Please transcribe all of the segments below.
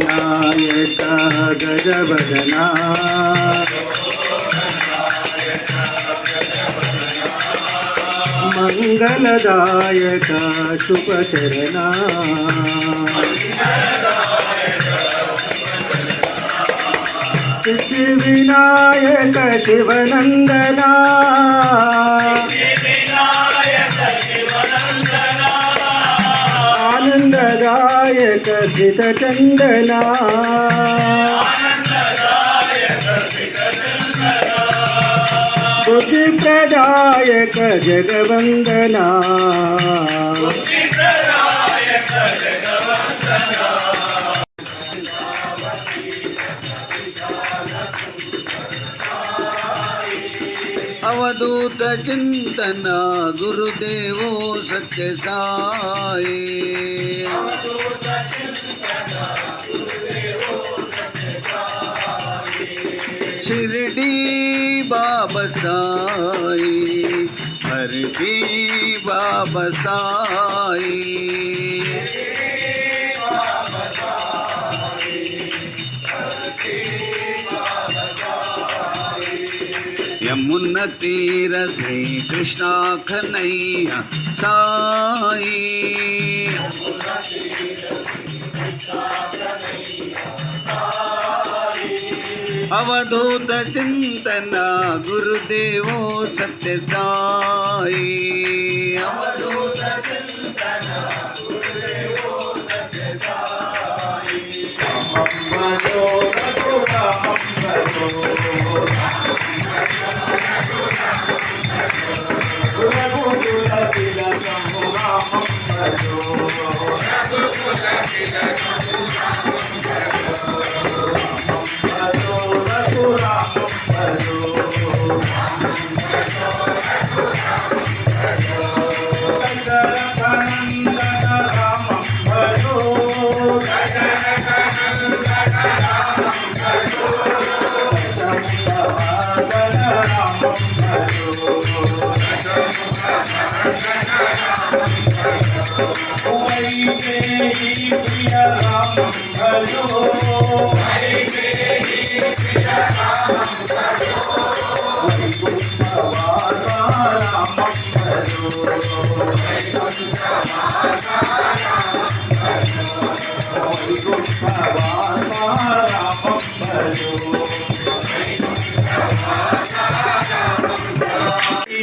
नायक गजवदना मंगलदायक शुभचरणा सिद्धिविनायक शिवनंदना आनंददायक धृतचंदना बुद्धिप्रदायक जगवंदना अवधूत चिंतन गुरुदेवो सत्य साई शिरडी बाबा साई हरदी बाबा साई यमुना तीर श्री कृष्णा कन्हैया साई अवधूत चिंतन गुरुदेवो सत्य साई अवधूत चिंतन गुरुदेवो सत्य साई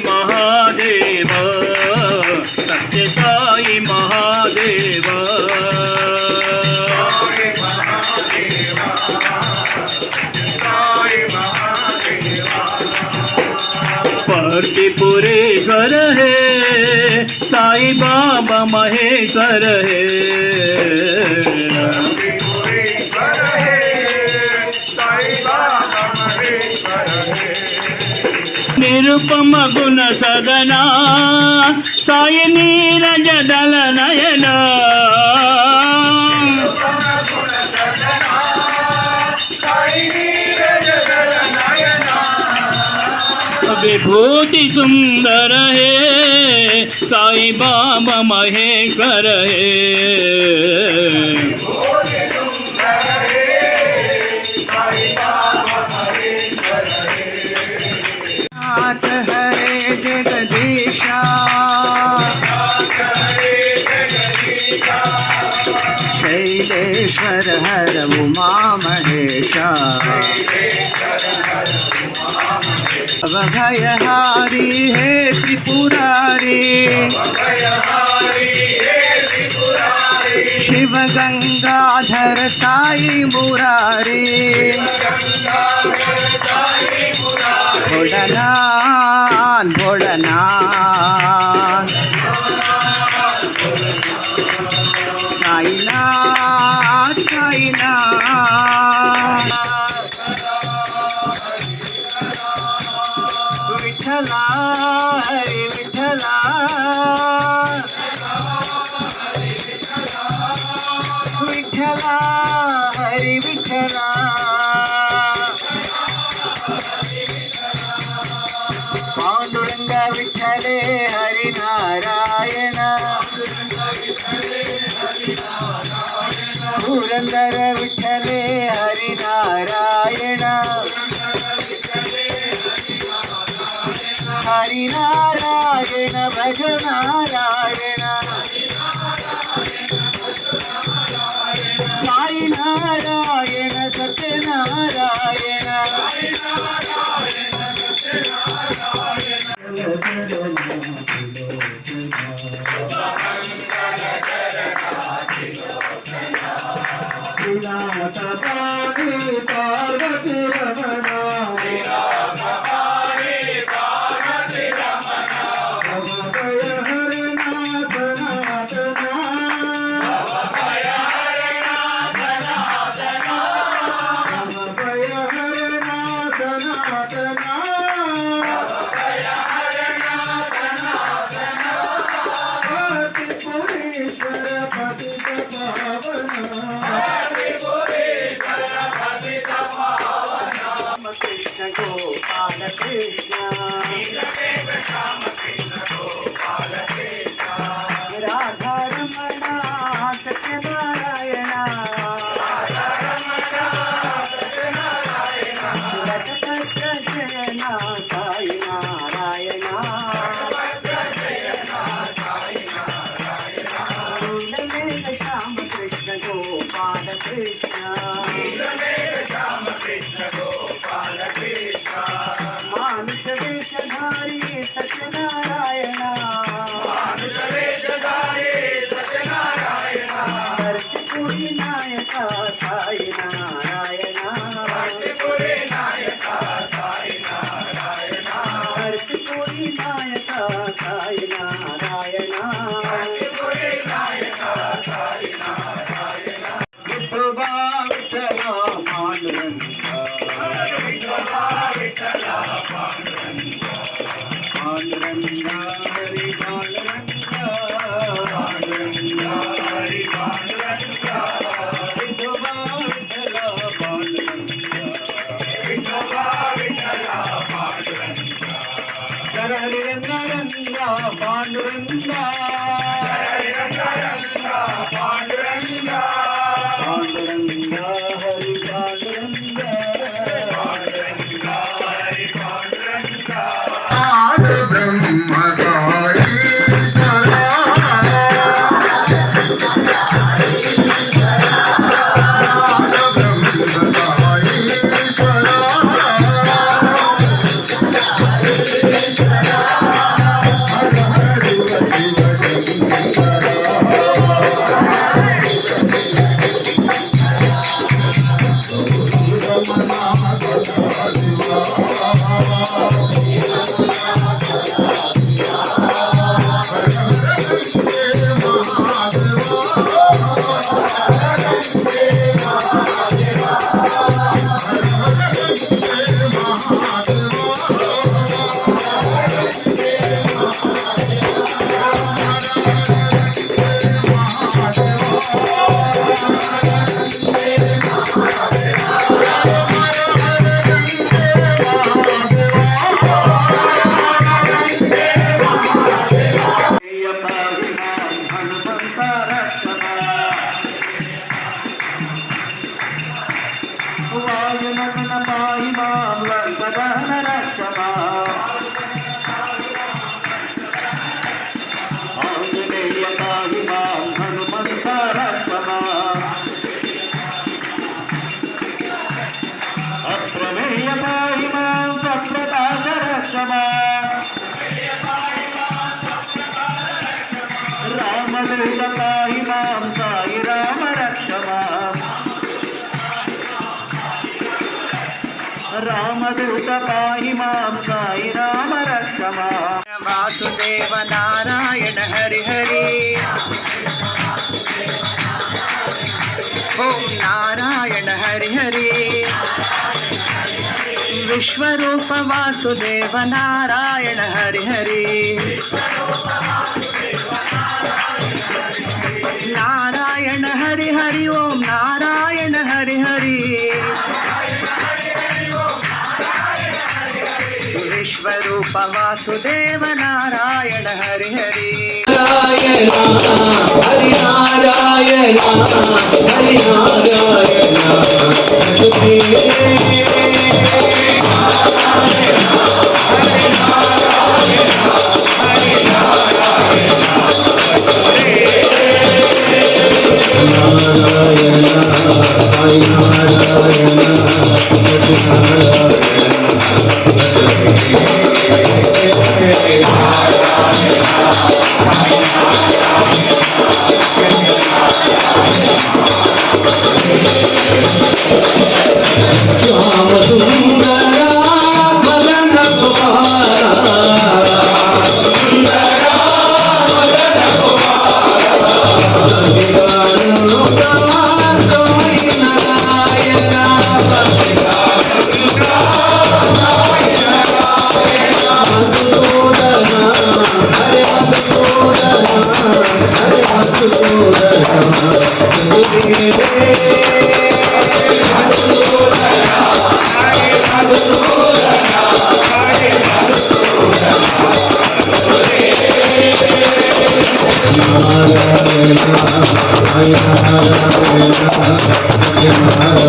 महादेव सत्य साई महादेव पर्तिपुरेश्वर है साई बाबा महेश्वर है निरुपम गुण सदना साई नीरज दल नयना विभूति सुंदर है साई बाबा महेश्वर है नाथ हरे जगदीशा शैलेश्वर हर उमा महेशा भयहारी है त्रिपुरारी शिव गंगाधर साई मुरारी भोलानाथ भोलानाथ साईनाथ साईनाथ विठला हरे विठला विठला हरे विठला पांडुरंग विठले हरि नारायण पुरंदर पुरंदर विठ्ठले हरी नारायण हरी नारायण भज नारायण साई नारायण सत्यनारायण पार्वती रमणा राधा रमणा सत्यनारायण जयना साई नारायण श्याम कृष्ण गोपाल कृष्ण मानुष वेशधारी सत्यनारायण कर्पूरी नायका साई नारायण कर्पूरी नायका साई नारायण विठोबा विठला पांडुरंगा पांडुरंगा हरि पांडुरंगा हरि पांडुरंगा विठोबा विठला पांडुरंगा हरि रंगा रंगा पांडुरंगा पांडुरंगा पांडुरंगा हरि पांडुरंगा हरि पांडुरंगा आद ब्रह्म गाई रामदूत पाहि मां साई राम रक्ष मां रामदूत पाहि मां साई राम रक्ष मां वासुदेव नारायण हरि हरि ओम नारायण हरि हरि विश्वरूप वासुदेव नारायण हरि हरि नारायण हरि हरि ओम नारायण हरि हरि विश्वरूप वासुदेव नारायण हरि हरि Hare